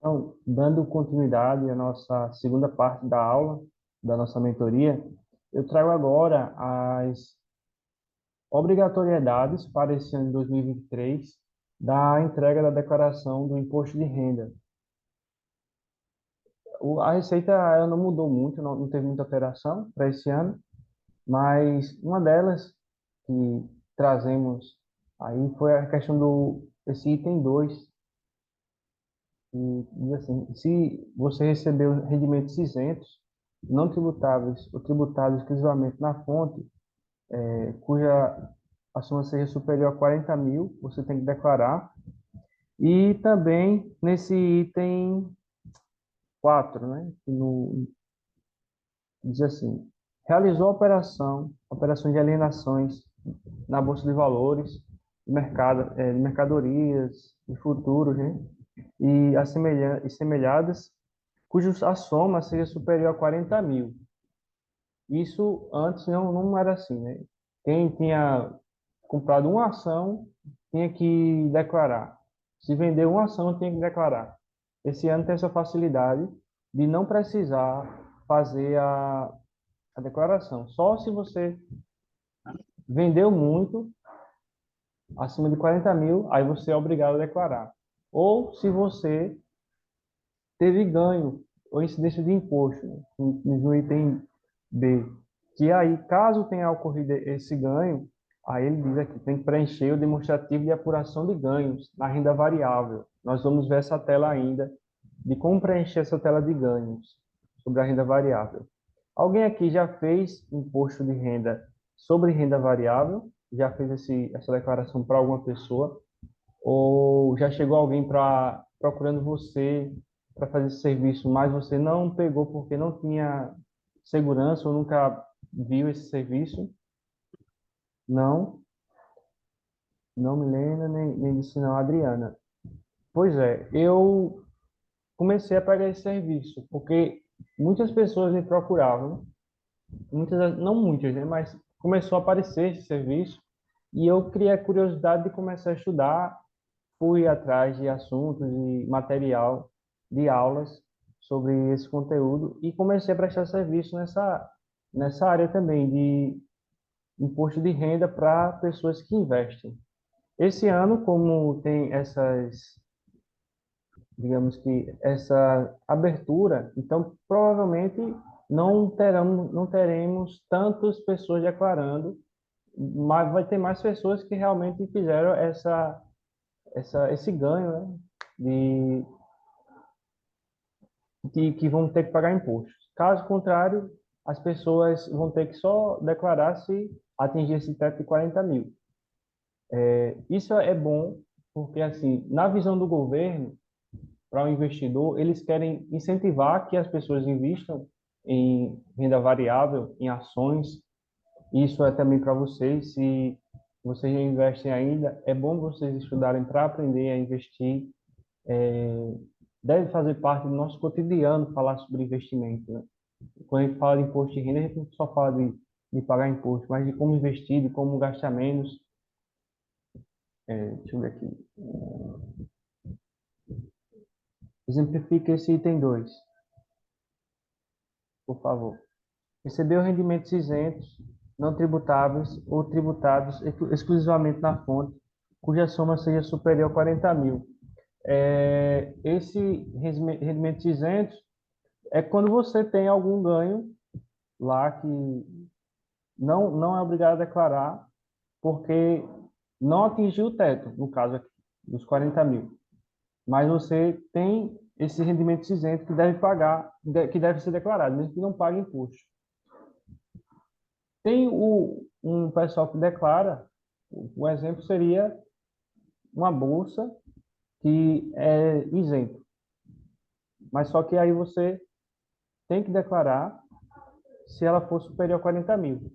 Então, dando continuidade à nossa segunda parte da aula, da nossa mentoria, eu trago agora as obrigatoriedades para esse ano de 2023 da entrega da declaração do imposto de renda. A receita ela não mudou muito, não teve muita alteração para esse ano, mas uma delas que trazemos aí foi a questão esse item 2. E diz assim, se você recebeu rendimentos isentos, não tributáveis ou tributados exclusivamente na fonte, cuja a soma seja superior a 40 mil, você tem que declarar. E também nesse item 4, né, diz assim, realizou operações de alienações na Bolsa de Valores, de mercadorias, de futuros, né, e semelhadas, a soma seja superior a 40 mil. Isso antes não era assim, né? Quem tinha comprado uma ação tinha que declarar. Se vender uma ação, tinha que declarar. Esse ano tem essa facilidade de não precisar fazer a declaração. Só se você vendeu muito, acima de 40 mil, aí você é obrigado a declarar. Ou se você teve ganho ou incidência de imposto, né, no item B, que aí, caso tenha ocorrido esse ganho, aí ele diz aqui, tem que preencher o demonstrativo de apuração de ganhos na renda variável. Nós vamos ver essa tela ainda, de como preencher essa tela de ganhos sobre a renda variável. Alguém aqui já fez imposto de renda sobre renda variável? Já fez essa declaração para alguma pessoa? Ou já chegou alguém procurando você para fazer esse serviço, mas você não pegou porque não tinha segurança ou nunca viu esse serviço? Não, não Milena, nem disse não, Adriana. Pois é, eu comecei a pegar esse serviço porque muitas pessoas me procuravam, não muitas, né, mas começou a aparecer esse serviço e eu criei a curiosidade de começar a estudar, fui atrás de assuntos e material de aulas sobre esse conteúdo e comecei a prestar serviço nessa área também de imposto de renda para pessoas que investem. Esse ano, como tem digamos que essa abertura, então provavelmente não teremos tantas pessoas declarando, mas vai ter mais pessoas que realmente fizeram esse ganho, né, de que vão ter que pagar impostos. Caso contrário, as pessoas vão ter que só declarar se atingir esse teto de 40 mil. Isso é bom, porque, assim, na visão do governo, para o investidor, eles querem incentivar que as pessoas investam em renda variável, em ações. Isso é também para vocês, se vocês não investem ainda, é bom vocês estudarem para aprender a investir. Deve fazer parte do nosso cotidiano falar sobre investimento, né? Quando a gente fala de imposto de renda, a gente não só fala de pagar imposto, mas de como investir, de como gastar menos. Deixa eu ver aqui. Exemplifique esse item 2, por favor. Recebeu rendimentos isentos, não tributáveis ou tributados exclusivamente na fonte, cuja soma seja superior a 40 mil. Esse rendimentos isentos é quando você tem algum ganho lá que não é obrigado a declarar, porque não atingiu o teto, no caso aqui, dos 40 mil. Mas você tem esse rendimento isento que deve pagar, que deve ser declarado, mesmo que não pague imposto. Tem um pessoal que declara, o exemplo seria uma bolsa que é isento, mas só que aí você tem que declarar se ela for superior a 40 mil.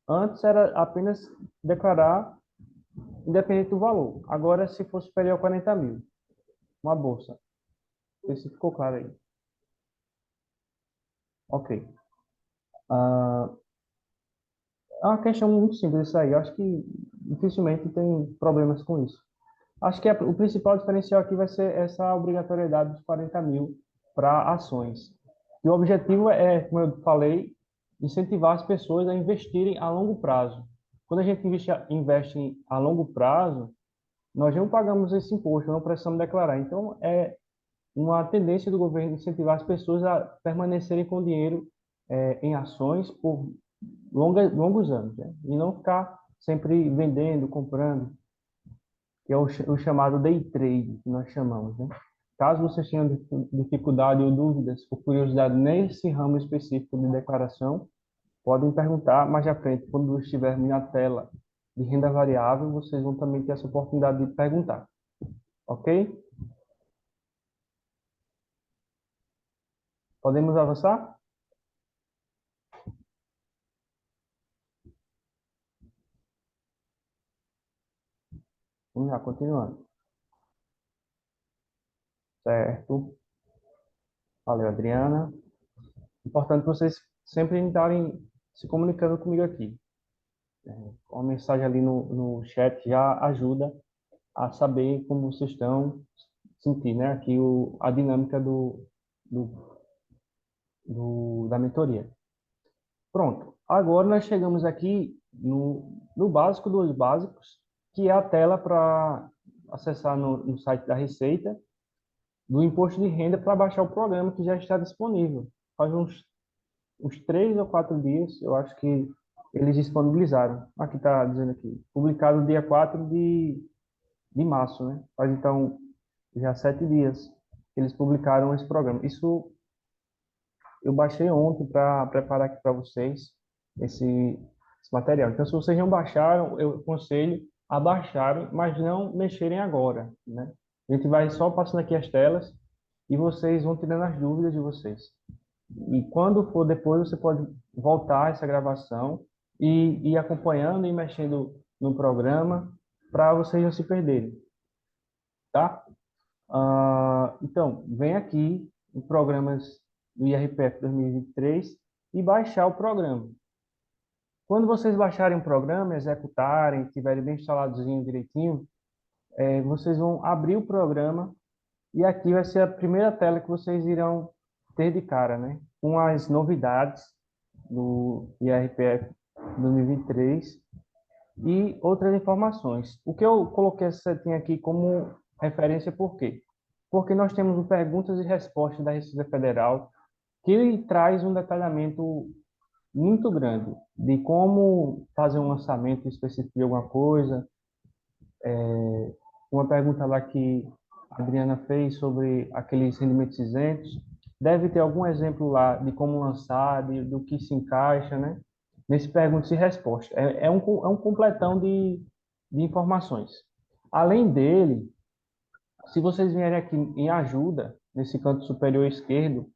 Antes era apenas declarar independente do valor. Agora, se for superior a 40 mil, uma bolsa. Não sei se ficou claro aí. Ok. Ah, é uma questão muito simples isso aí. Eu acho que dificilmente tem problemas com isso. Acho que o principal diferencial aqui vai ser essa obrigatoriedade dos 40 mil para ações. E o objetivo é, como eu falei, incentivar as pessoas a investirem a longo prazo. Quando a gente investe a longo prazo, nós não pagamos esse imposto, não precisamos declarar. Então, é uma tendência do governo incentivar as pessoas a permanecerem com dinheiro em ações por longos anos, né? E não ficar sempre vendendo, comprando, que é o chamado day trade, que nós chamamos, né? Caso vocês tenham dificuldade ou dúvidas ou curiosidade nesse ramo específico de declaração, podem perguntar mais à frente, quando estivermos na tela de renda variável, vocês vão também ter essa oportunidade de perguntar, ok? Podemos avançar? Vamos lá, continuando. Certo. Valeu, Adriana. Importante vocês sempre estarem se comunicando comigo aqui. Uma mensagem ali no chat já ajuda a saber como vocês estão sentindo, né? Aqui a dinâmica do, da mentoria. Pronto. Agora nós chegamos aqui no básico dos básicos, que é a tela para acessar no site da Receita, do Imposto de Renda, para baixar o programa que já está disponível. Faz uns 3 ou 4 dias, eu acho que eles disponibilizaram. Aqui está dizendo aqui, publicado dia 4 de março, né? Faz então já 7 dias que eles publicaram esse programa. Isso eu baixei ontem para preparar aqui para vocês esse material. Então, se vocês não baixaram, eu aconselho a baixarem, mas não mexerem agora, né? A gente vai só passando aqui as telas e vocês vão tirando as dúvidas de vocês. E quando for depois, você pode voltar essa gravação e ir acompanhando e mexendo no programa para vocês não se perderem, tá? Então, vem aqui em programas do IRPF 2023 e baixar o programa. Quando vocês baixarem o programa, executarem, tiverem bem instaladozinho direitinho, vocês vão abrir o programa e aqui vai ser a primeira tela que vocês irão ter de cara, né? Com as novidades do IRPF 2023 e outras informações. O que eu coloquei essa setinha aqui como referência por quê? Porque nós temos o perguntas e respostas da Receita Federal que traz um detalhamento muito grande de como fazer um lançamento específico de alguma coisa. Uma pergunta lá que a Adriana fez sobre aqueles rendimentos isentos. Deve ter algum exemplo lá de como lançar, do que se encaixa, né? Nesse perguntas e respostas. É um completão de informações. Além dele, se vocês vierem aqui em ajuda, nesse canto superior esquerdo,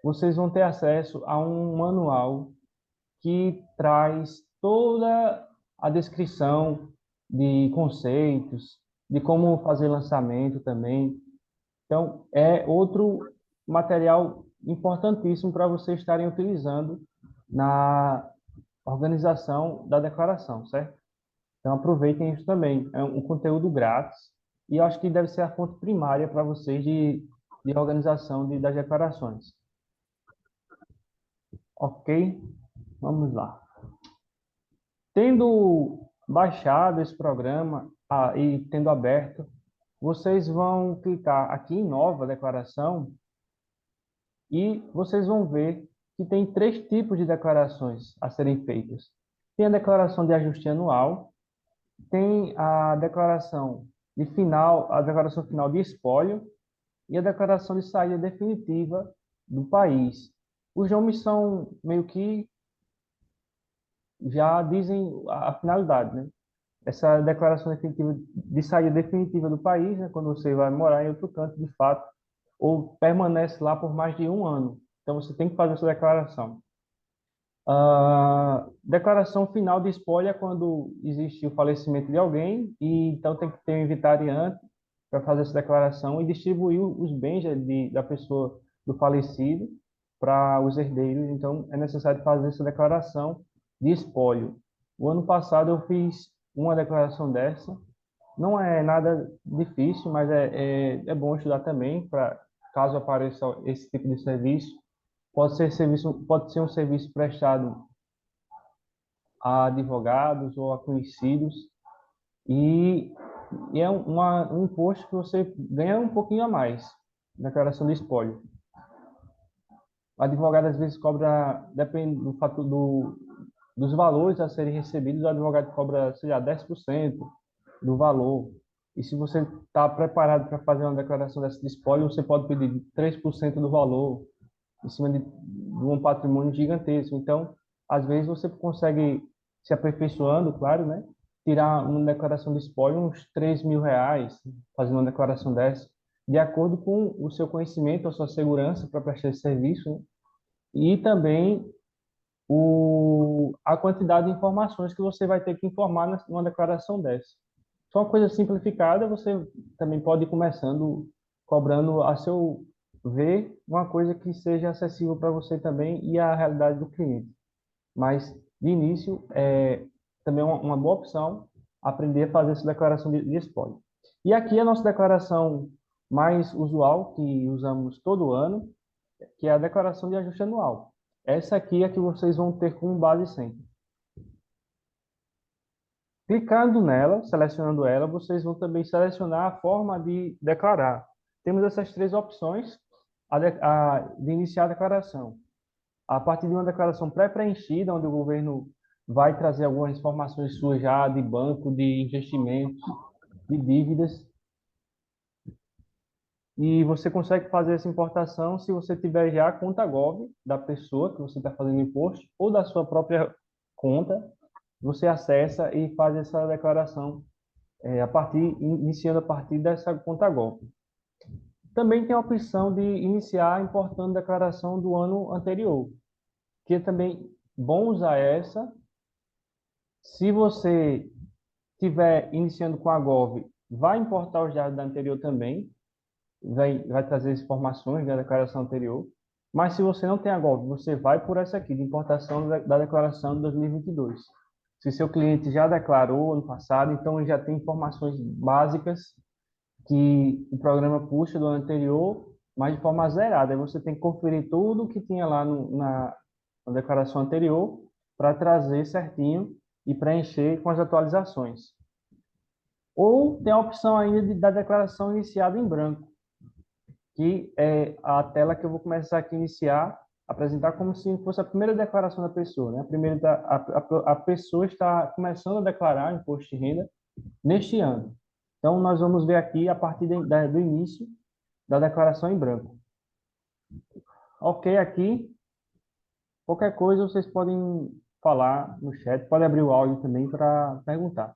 vocês vão ter acesso a um manual que traz toda a descrição de conceitos, de como fazer lançamento também. Então, é outro material importantíssimo para vocês estarem utilizando na organização da declaração, certo? Então, aproveitem isso também. É um conteúdo grátis e eu acho que deve ser a fonte primária para vocês de organização das declarações. Ok? Vamos lá. Tendo baixado esse programa e tendo aberto, vocês vão clicar aqui em Nova Declaração e vocês vão ver que tem 3 tipos de declarações a serem feitas. Tem a declaração de ajuste anual, tem a declaração final de espólio e a declaração de saída definitiva do país. Os nomes são meio que já dizem a finalidade, né? Essa declaração definitiva de saída definitiva do país, né, quando você vai morar em outro canto, de fato, ou permanece lá por mais de um ano. Então, você tem que fazer essa declaração. A declaração final de espólio é quando existe o falecimento de alguém, e então tem que ter um inventariante para fazer essa declaração e distribuir os bens da pessoa, do falecido, para os herdeiros. Então, é necessário fazer essa declaração de espólio. O ano passado eu fiz uma declaração dessa Não é nada difícil, mas é bom estudar também, para caso apareça esse tipo de serviço. Pode ser um serviço prestado a advogados ou a conhecidos, e, e é um imposto que você ganha um pouquinho a mais, declaração de espólio. O advogado às vezes cobra, depende do fator dos valores a serem recebidos, o advogado cobra, sei lá, 10% do valor. E se você está preparado para fazer uma declaração dessa de espólio, você pode pedir 3% do valor em cima de um patrimônio gigantesco. Então, às vezes você consegue, se aperfeiçoando, claro, né? Tirar uma declaração de espólio uns R$ 3.000, fazendo uma declaração dessa, de acordo com o seu conhecimento, a sua segurança para prestar esse serviço, né? E também a quantidade de informações que você vai ter que informar numa declaração dessa. Só uma coisa simplificada, você também pode ir começando cobrando a seu ver uma coisa que seja acessível para você também e a realidade do cliente. Mas, de início, é também uma boa opção aprender a fazer essa declaração de espólio. E aqui a nossa declaração mais usual, que usamos todo ano, que é a declaração de ajuste anual. Essa aqui é que vocês vão ter como base sempre. Clicando nela, selecionando ela, vocês vão também selecionar a forma de declarar. Temos essas três opções de iniciar a declaração. A partir de uma declaração pré-preenchida, onde o governo vai trazer algumas informações suas já de banco, de investimentos, de dívidas, e você consegue fazer essa importação se você tiver já a conta Gov da pessoa que você está fazendo imposto ou da sua própria conta, você acessa e faz essa declaração iniciando a partir dessa conta Gov. Também tem a opção de iniciar importando declaração do ano anterior, que é também bom usar essa. Se você estiver iniciando com a Gov, vai importar os dados da anterior também, vai trazer as informações da declaração anterior. Mas se você não tem a Gov, você vai por essa aqui, de importação da declaração de 2022. Se seu cliente já declarou ano passado, então ele já tem informações básicas que o programa puxa do ano anterior, mas de forma zerada. Aí você tem que conferir tudo que tinha lá na declaração anterior para trazer certinho e preencher com as atualizações. Ou tem a opção ainda da declaração iniciada em branco, que é a tela que eu vou começar aqui a iniciar, apresentar como se fosse a primeira declaração da pessoa, né? A pessoa está começando a declarar imposto de renda neste ano. Então, nós vamos ver aqui a partir do início da declaração em branco. Ok, aqui, qualquer coisa vocês podem falar no chat, pode abrir o áudio também para perguntar.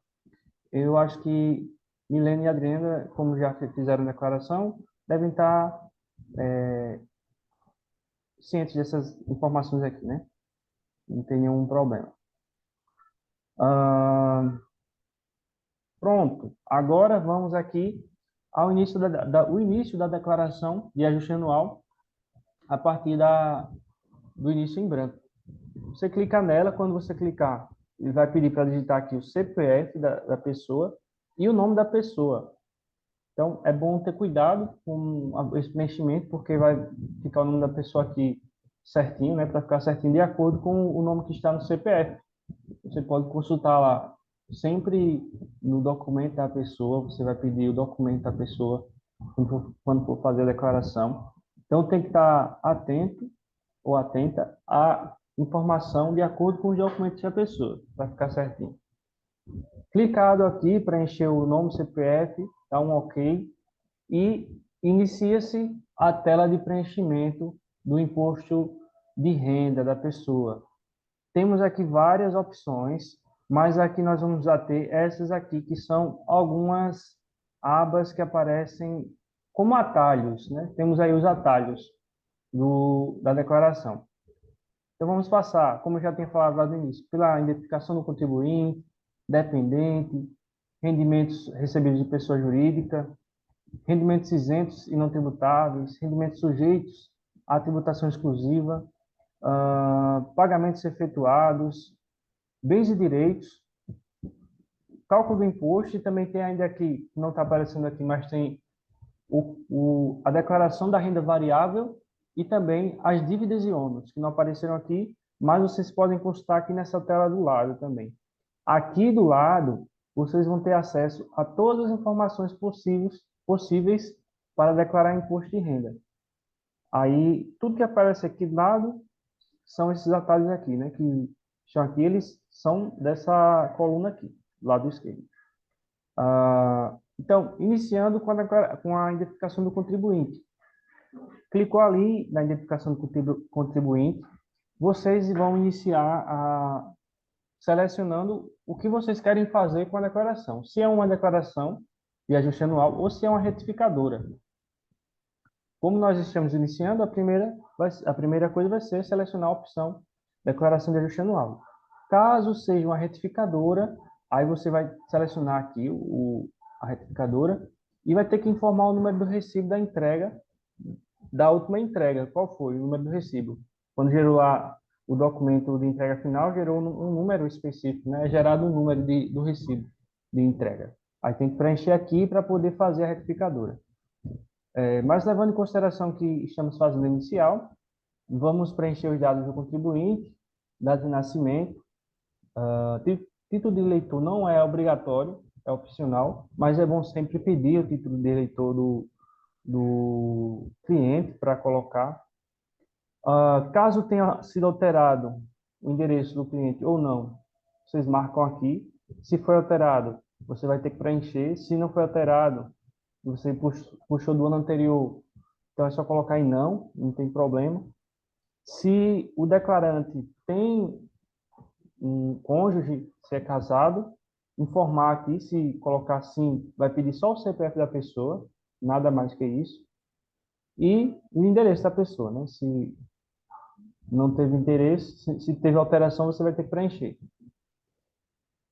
Eu acho que Milene e Adriana, como já fizeram a declaração, devem estar cientes dessas informações aqui, né? Não tem nenhum problema. Ah, pronto. Agora vamos aqui ao início o início da declaração de ajuste anual a partir do início em branco. Você clica nela, quando você clicar, ele vai pedir para digitar aqui o CPF da pessoa e o nome da pessoa. Então, é bom ter cuidado com esse preenchimento, porque vai ficar o nome da pessoa aqui certinho, né, para ficar certinho de acordo com o nome que está no CPF. Você pode consultar lá, sempre no documento da pessoa, você vai pedir o documento da pessoa quando for fazer a declaração. Então, tem que estar atento ou atenta à informação de acordo com os documentos da pessoa, para ficar certinho. Clicado aqui, preencher o nome, CPF, dá um OK e inicia-se a tela de preenchimento do imposto de renda da pessoa. Temos aqui várias opções, mas aqui nós vamos ter essas aqui, que são algumas abas que aparecem como atalhos, né? Temos aí os atalhos da declaração. Então, vamos passar, como eu já tinha falado lá no início, pela identificação do contribuinte, dependente, rendimentos recebidos de pessoa jurídica, rendimentos isentos e não tributáveis, rendimentos sujeitos à tributação exclusiva, pagamentos efetuados, bens e direitos, cálculo do imposto e também tem ainda aqui, não está aparecendo aqui, mas tem a declaração da renda variável e também as dívidas e ônus, que não apareceram aqui, mas vocês podem consultar aqui nessa tela do lado também. Aqui do lado, vocês vão ter acesso a todas as informações possíveis para declarar imposto de renda. Aí, tudo que aparece aqui do lado são esses atalhos aqui, né? Que estão aqui, eles são dessa coluna aqui, do lado esquerdo. Então, iniciando com a identificação do contribuinte. Clicou ali na identificação do contribuinte, vocês vão iniciar selecionando o que vocês querem fazer com a declaração. Se é uma declaração de ajuste anual ou se é uma retificadora. Como nós estamos iniciando, a primeira coisa vai ser selecionar a opção declaração de ajuste anual. Caso seja uma retificadora, aí você vai selecionar aqui a retificadora e vai ter que informar o número do recibo da entrega, da última entrega. Qual foi o número do recibo? Quando gerou lá o documento de entrega final, gerou um número específico, né? É gerado um número do recibo de entrega. Aí tem que preencher aqui para poder fazer a retificadora. Mas levando em consideração que estamos fazendo inicial, vamos preencher os dados do contribuinte, data de nascimento. Título de eleitor não é obrigatório, é opcional, mas é bom sempre pedir o título de eleitor do cliente para colocar. Caso tenha sido alterado o endereço do cliente ou não, vocês marcam aqui. Se foi alterado, você vai ter que preencher. Se não foi alterado, você puxou do ano anterior, então é só colocar em não tem problema. Se o declarante tem um cônjuge, se é casado, informar aqui, se colocar sim, vai pedir só o CPF da pessoa, nada mais que isso. E o endereço da pessoa, né? Se não teve interesse, se teve alteração, você vai ter que preencher.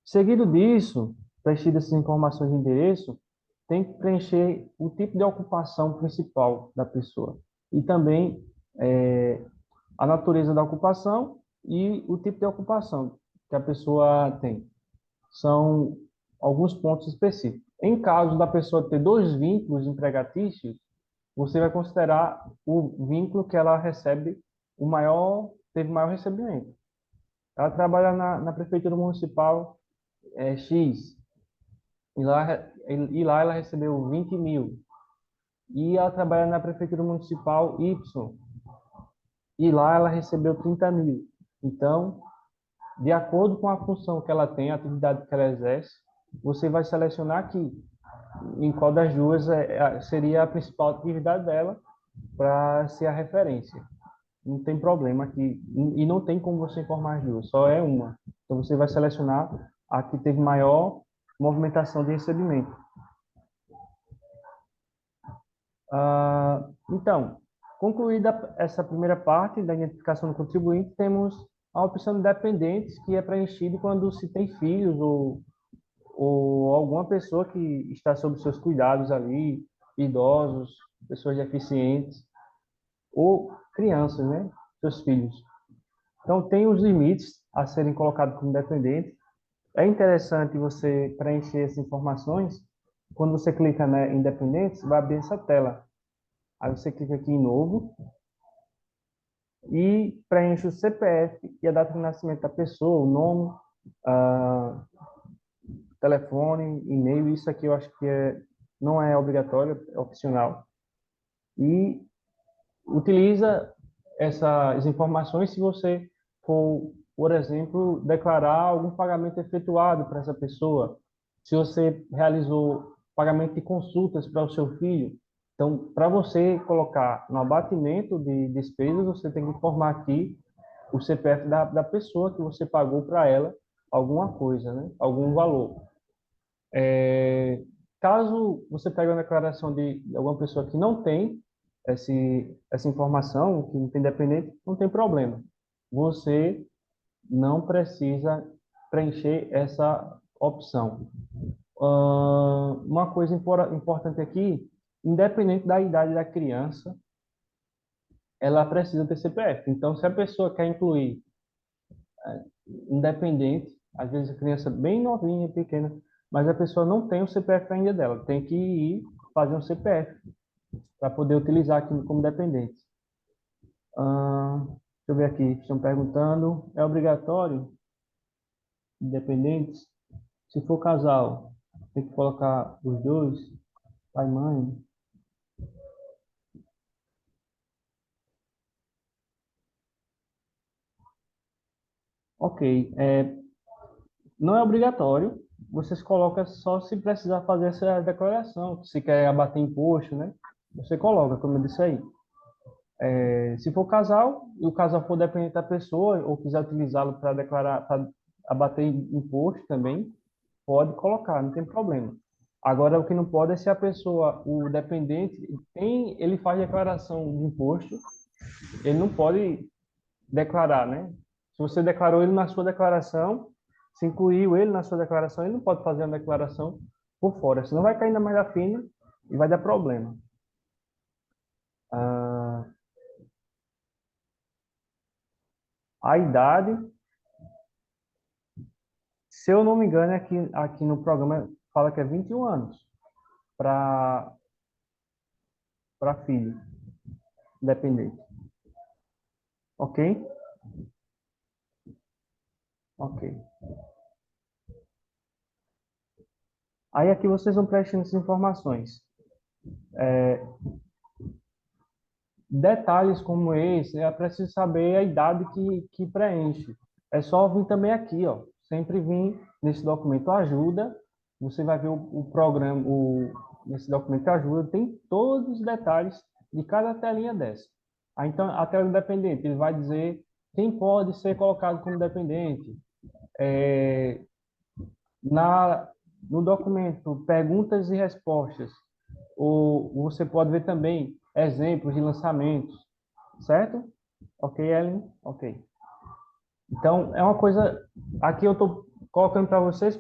Seguido disso, preenchidas essas informações de endereço, tem que preencher o tipo de ocupação principal da pessoa e também a natureza da ocupação e o tipo de ocupação que a pessoa tem. São alguns pontos específicos. Em caso da pessoa ter dois vínculos empregatícios, você vai considerar o vínculo que ela recebe teve maior recebimento. Ela trabalha na prefeitura municipal X, e lá ela recebeu 20 mil. E ela trabalha na prefeitura municipal Y, e lá ela recebeu 30 mil. Então, de acordo com a função que ela tem, a atividade que ela exerce, você vai selecionar aqui em qual das duas seria a principal atividade dela para ser a referência. Não tem problema aqui, e não tem como você informar as duas, só é uma. Então, você vai selecionar a que teve maior movimentação de recebimento. Então, concluída essa primeira parte da identificação do contribuinte, temos a opção de dependentes, que é preenchida quando se tem filhos ou alguma pessoa que está sob seus cuidados ali, idosos, pessoas deficientes, ou crianças, né? Seus filhos. Então, tem os limites a serem colocados como dependente. É interessante você preencher essas informações. Quando você clica, né, em dependentes, vai abrir essa tela. Aí você clica aqui em novo e preenche o CPF e a data de nascimento da pessoa, o nome, telefone, e-mail. Isso aqui eu acho que não é obrigatório, é opcional. E utiliza essas informações se você for, por exemplo, declarar algum pagamento efetuado para essa pessoa, se você realizou pagamento de consultas para o seu filho. Então, para você colocar no abatimento de despesas, você tem que informar aqui o CPF da pessoa que você pagou para ela alguma coisa, né? Algum valor. Caso você pegue uma declaração de alguma pessoa que não tem essa informação, que não tem dependente, não tem problema. Você não precisa preencher essa opção. Uma coisa importante aqui, independente da idade da criança, ela precisa ter CPF. Então, se a pessoa quer incluir independente, às vezes a criança bem novinha, pequena, mas a pessoa não tem o CPF ainda dela, tem que ir fazer um CPF para poder utilizar aqui como dependente. Deixa eu ver aqui, estão perguntando, é obrigatório, independentes? Se for casal, tem que colocar os dois, pai e mãe. Ok, não é obrigatório, vocês colocam só se precisar fazer essa declaração, se quer abater imposto, né? Você coloca, como eu disse aí. Se for casal, e o casal for dependente da pessoa, ou quiser utilizá-lo para declarar, para abater imposto também, pode colocar, não tem problema. Agora, o que não pode é se a pessoa, o dependente, ele faz declaração de imposto, ele não pode declarar, né? Se você declarou ele na sua declaração, se incluiu ele na sua declaração, ele não pode fazer uma declaração por fora, senão vai cair na malha fina e vai dar problema. Ah, a idade, se eu não me engano, aqui no programa fala que é 21 anos para filho dependente. Ok? Ok. Aí aqui vocês vão preenchendo essas informações. Detalhes como esse, é preciso saber a idade que preenche. É só vir também aqui, ó. Sempre vir nesse documento ajuda. Você vai ver o programa, nesse documento ajuda, tem todos os detalhes de cada telinha dessa. Aí, então, a tela independente, ele vai dizer quem pode ser colocado como dependente. É, na, no documento, perguntas e respostas. Ou você pode ver também exemplos de lançamentos, certo? Ok, Ellen? Ok. Então, é uma coisa. Aqui eu estou colocando para vocês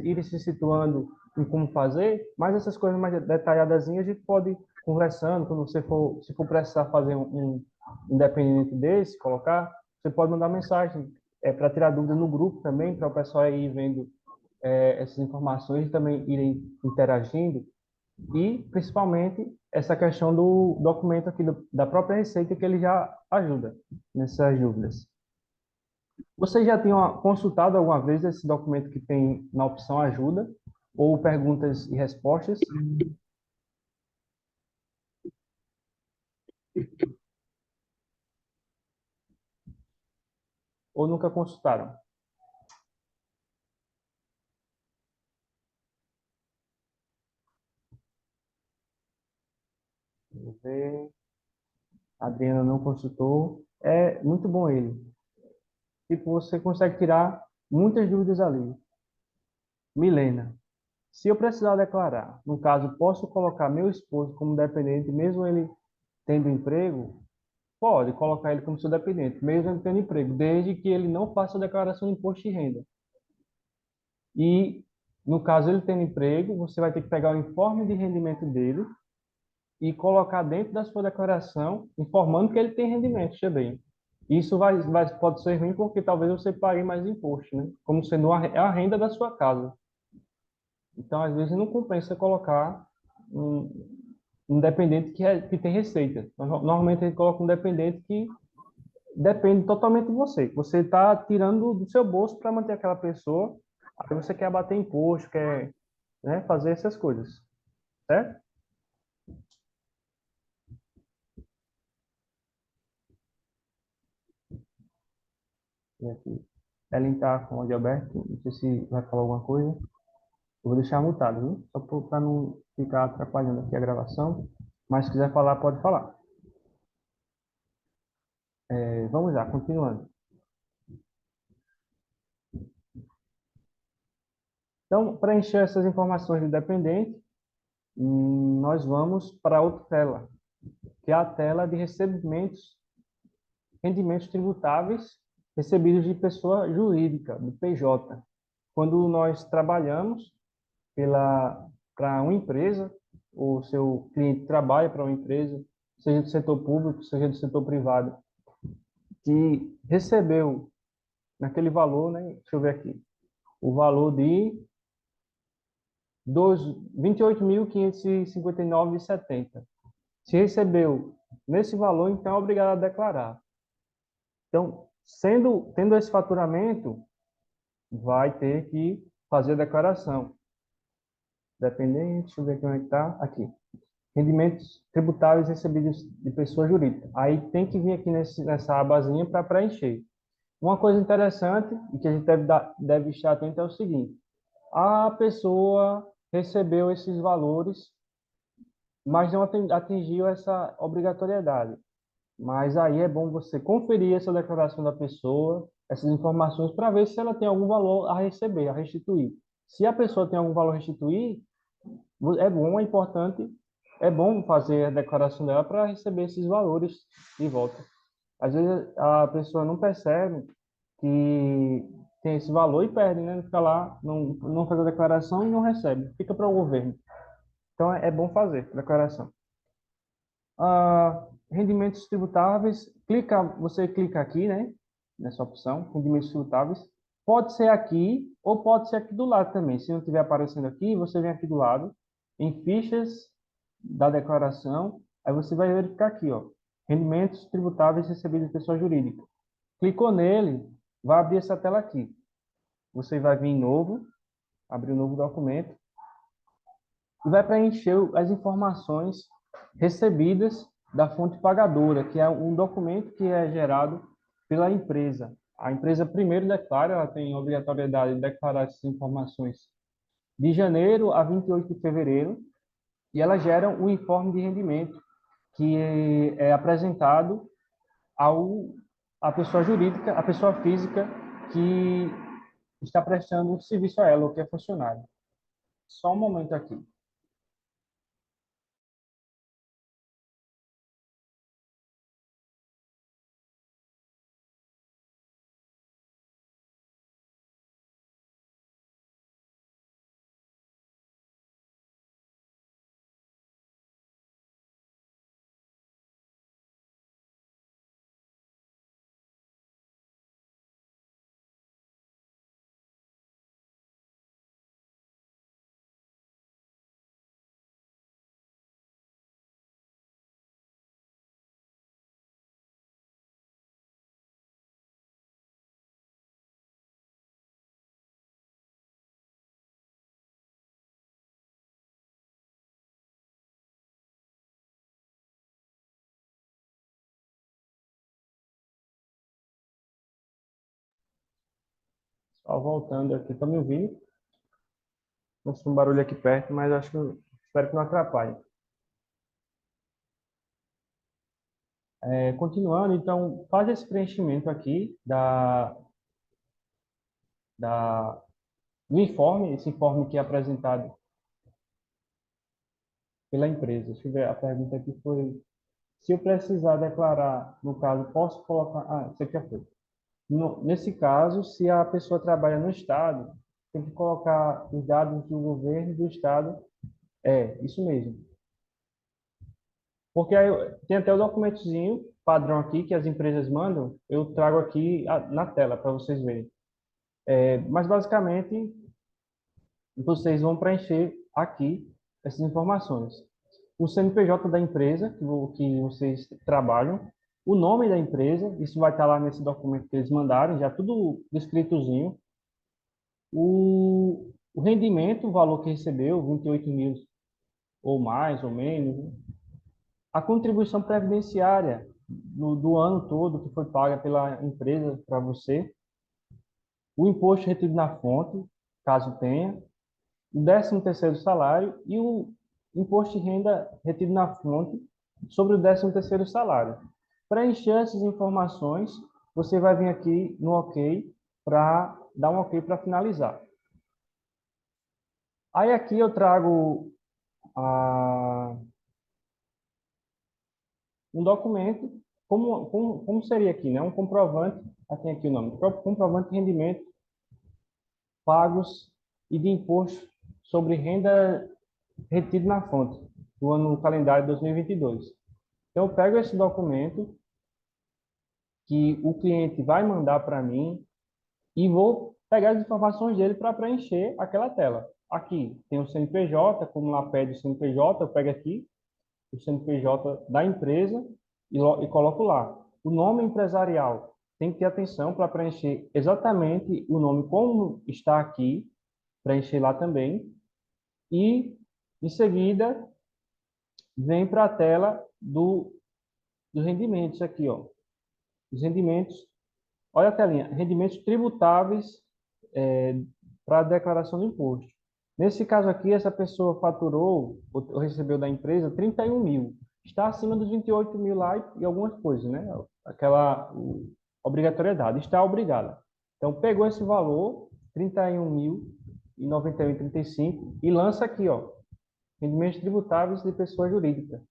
irem se situando em como fazer, mas essas coisas mais detalhadas a gente pode ir conversando, quando você for, se for precisar fazer um independente desse, colocar, você pode mandar mensagem para tirar dúvida no grupo também, para o pessoal ir vendo essas informações e também irem interagindo. E, principalmente, essa questão do documento aqui da própria Receita, que ele já ajuda nessas dúvidas. Você já tinha consultado alguma vez esse documento que tem na opção ajuda, ou perguntas e respostas, ou nunca consultaram? Vamos ver. A Adriana não consultou. É muito bom ele. Tipo, você consegue tirar muitas dúvidas ali. Milena, se eu precisar declarar, no caso, posso colocar meu esposo como dependente, mesmo ele tendo emprego? Pode colocar ele como seu dependente, mesmo ele tendo emprego, desde que ele não faça a declaração de imposto de renda. E, no caso, ele tendo emprego, você vai ter que pegar o informe de rendimento dele e colocar dentro da sua declaração, informando que ele tem rendimento também. Isso pode ser ruim porque talvez você pague mais imposto, né? Como sendo a renda da sua casa. Então, às vezes, não compensa colocar um dependente que tem receita. Normalmente, a gente coloca um dependente que depende totalmente de você. Você está tirando do seu bolso para manter aquela pessoa. Aí você quer abater imposto, quer, né, fazer essas coisas, certo? E aqui, Ellen está com o áudio aberto. Não sei se vai falar alguma coisa. Eu vou deixar mutado, viu? Só para não ficar atrapalhando aqui a gravação. Mas se quiser falar, pode falar. Vamos lá, continuando. Então, para encher essas informações do dependente, nós vamos para outra tela, que é a tela de recebimentos, rendimentos tributáveis recebidos de pessoa jurídica, do PJ. Quando nós trabalhamos para uma empresa, o seu cliente trabalha para uma empresa, seja do setor público, seja do setor privado, que recebeu naquele valor, né? Deixa eu ver aqui, o valor de dos 28.559,70. Se recebeu nesse valor, então é obrigado a declarar. Então, tendo esse faturamento, vai ter que fazer a declaração. Dependente, deixa eu ver como é que está. Aqui. Rendimentos tributáveis recebidos de pessoa jurídica. Aí tem que vir aqui nessa abazinha para preencher. Uma coisa interessante e que a gente deve estar atento é o seguinte: a pessoa recebeu esses valores, mas não atingiu essa obrigatoriedade. Mas aí é bom você conferir essa declaração da pessoa, essas informações, para ver se ela tem algum valor a receber, a restituir. Se a pessoa tem algum valor a restituir, é bom, é importante, é bom fazer a declaração dela para receber esses valores de volta. Às vezes a pessoa não percebe que tem esse valor e perde, né? Fica lá, não faz a declaração e não recebe, fica para o governo. Então é bom fazer a declaração. Rendimentos tributáveis, você clica aqui, né? Nessa opção, rendimentos tributáveis. Pode ser aqui ou pode ser aqui do lado também. Se não estiver aparecendo aqui, você vem aqui do lado, em fichas da declaração, aí você vai verificar aqui, ó, rendimentos tributáveis recebidos de pessoa jurídica. Clicou nele, vai abrir essa tela aqui. Você vai vir em novo, abrir um novo documento e vai preencher as informações recebidas da fonte pagadora, que é um documento que é gerado pela empresa. A empresa primeiro declara, ela tem obrigatoriedade de declarar essas informações de janeiro a 28 de fevereiro, e ela gera um informe de rendimento que é apresentado ao a pessoa jurídica, a pessoa física que está prestando serviço a ela, ou que é funcionário. Só um momento aqui. Só voltando aqui, está me ouvindo? Nossa, um barulho aqui perto, mas acho que espero que não atrapalhe. Continuando, então, faz esse preenchimento aqui do informe, esse informe que é apresentado pela empresa. Deixa eu ver, a pergunta aqui foi: se eu precisar declarar, no caso, posso colocar. Isso aqui já foi. Nesse caso, se a pessoa trabalha no Estado, tem que colocar os dados do governo e do Estado. Isso mesmo. Porque aí tem até o documentozinho padrão aqui que as empresas mandam, eu trago aqui na tela para vocês verem. Mas basicamente, vocês vão preencher aqui essas informações. O CNPJ da empresa que vocês trabalham, o nome da empresa, isso vai estar lá nesse documento que eles mandaram, já tudo escritozinho. O rendimento, o valor que recebeu, 28 mil ou mais ou menos, né? A contribuição previdenciária do ano todo que foi paga pela empresa para você, o imposto retido na fonte, caso tenha, o 13º salário e o imposto de renda retido na fonte sobre o 13º salário. Preencher essas informações, você vai vir aqui no OK para dar um OK para finalizar. Aí aqui eu trago um documento, como seria aqui, né? Um comprovante, tem aqui o nome, comprovante de rendimento pagos e de imposto sobre renda retido na fonte do ano calendário 2022. Então, eu pego esse documento que o cliente vai mandar para mim e vou pegar as informações dele para preencher aquela tela. aqui tem o CNPJ, como lá pede o CNPJ, eu pego aqui o CNPJ da empresa e coloco lá. O nome empresarial tem que ter atenção para preencher exatamente o nome como está aqui, preencher lá também. E, em seguida, vem para a tela dos rendimentos aqui, ó. Os rendimentos, olha a telinha, rendimentos tributáveis para a declaração do imposto. Nesse caso aqui, essa pessoa faturou ou recebeu da empresa 31 mil. Está acima dos 28 mil lá e algumas coisas, né? Obrigatoriedade. Está obrigada. Então, pegou esse valor, 31 mil e 91,35 e lança aqui, ó, rendimentos tributáveis de pessoa jurídica.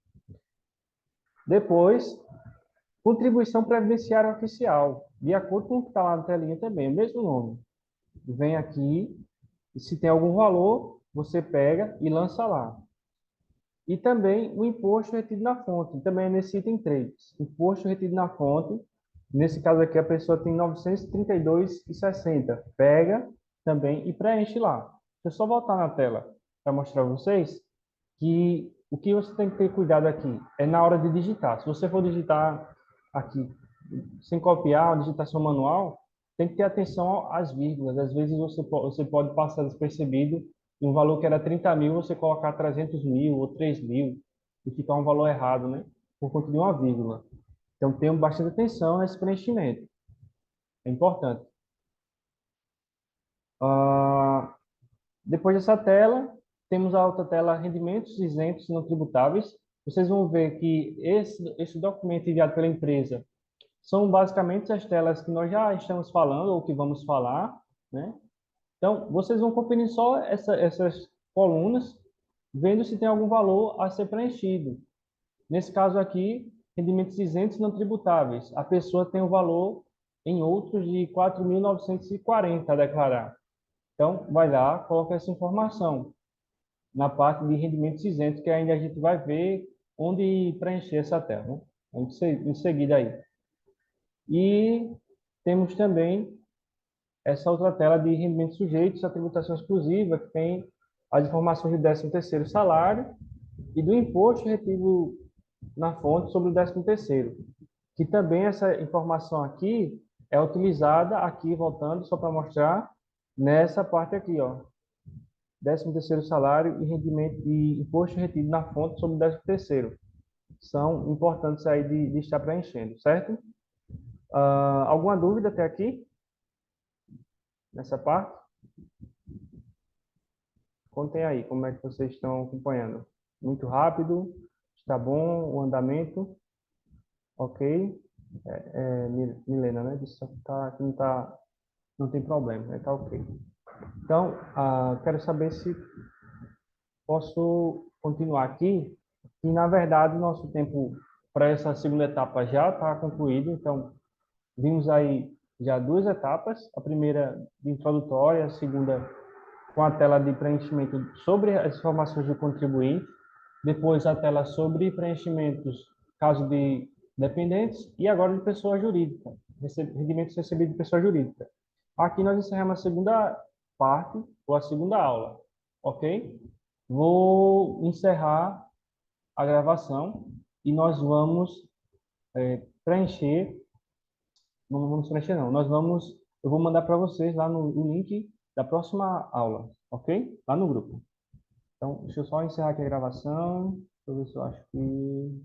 Depois, contribuição previdenciária oficial, de acordo com o que está lá na telinha também, o mesmo nome. Vem aqui, e se tem algum valor, você pega e lança lá. E também o imposto retido na fonte, também é nesse item 3. Imposto retido na fonte, nesse caso aqui a pessoa tem 932,60. Pega também e preenche lá. Deixa eu só voltar na tela para mostrar a vocês que o que você tem que ter cuidado aqui é na hora de digitar. Se você for digitar aqui sem copiar, a digitação manual, tem que ter atenção às vírgulas. Às vezes você pode passar despercebido e um valor que era 30 mil, você colocar 300 mil ou 3 mil e ficar um valor errado, né? Por conta de uma vírgula. Então, tenham bastante atenção nesse preenchimento. É importante. Ah, depois dessa tela, temos a outra tela, rendimentos isentos não tributáveis. Vocês vão ver que esse documento enviado pela empresa são basicamente as telas que nós já estamos falando ou que vamos falar, né? Então, vocês vão conferir só essas colunas, vendo se tem algum valor a ser preenchido. Nesse caso aqui, rendimentos isentos não tributáveis. A pessoa tem o valor em outros de 4.940 a declarar. Então, vai lá, coloca essa informação na parte de rendimentos isentos, que ainda a gente vai ver onde preencher essa tela, né? Em seguida aí. E temos também essa outra tela de rendimentos sujeitos à tributação exclusiva, que tem as informações do 13º salário e do imposto retido na fonte sobre o 13º, que também essa informação aqui é utilizada aqui, voltando, só para mostrar, nessa parte aqui, ó, 13º salário e rendimento e imposto retido na fonte sobre o 13º. São importantes aí de estar preenchendo, certo? Alguma dúvida até aqui? Nessa parte? Contem aí como é que vocês estão acompanhando. Muito rápido? Está bom o andamento? Ok? Milena, né? Disse que não tem problema, né? Tá ok. Então, quero saber se posso continuar aqui. E, na verdade, nosso tempo para essa segunda etapa já está concluído. Então, vimos aí já duas etapas. A primeira de introdutória, a segunda com a tela de preenchimento sobre as informações do contribuinte, depois a tela sobre preenchimentos, caso de dependentes, e agora de pessoa jurídica, rendimentos recebidos de pessoa jurídica. Aqui nós encerramos a segunda parte, ou a segunda aula, ok? Vou encerrar a gravação e nós vamos preencher, não vamos preencher não, eu vou mandar para vocês lá no link da próxima aula, ok? Lá no grupo. Então, deixa eu só encerrar aqui a gravação. Deixa eu ver se eu acho que...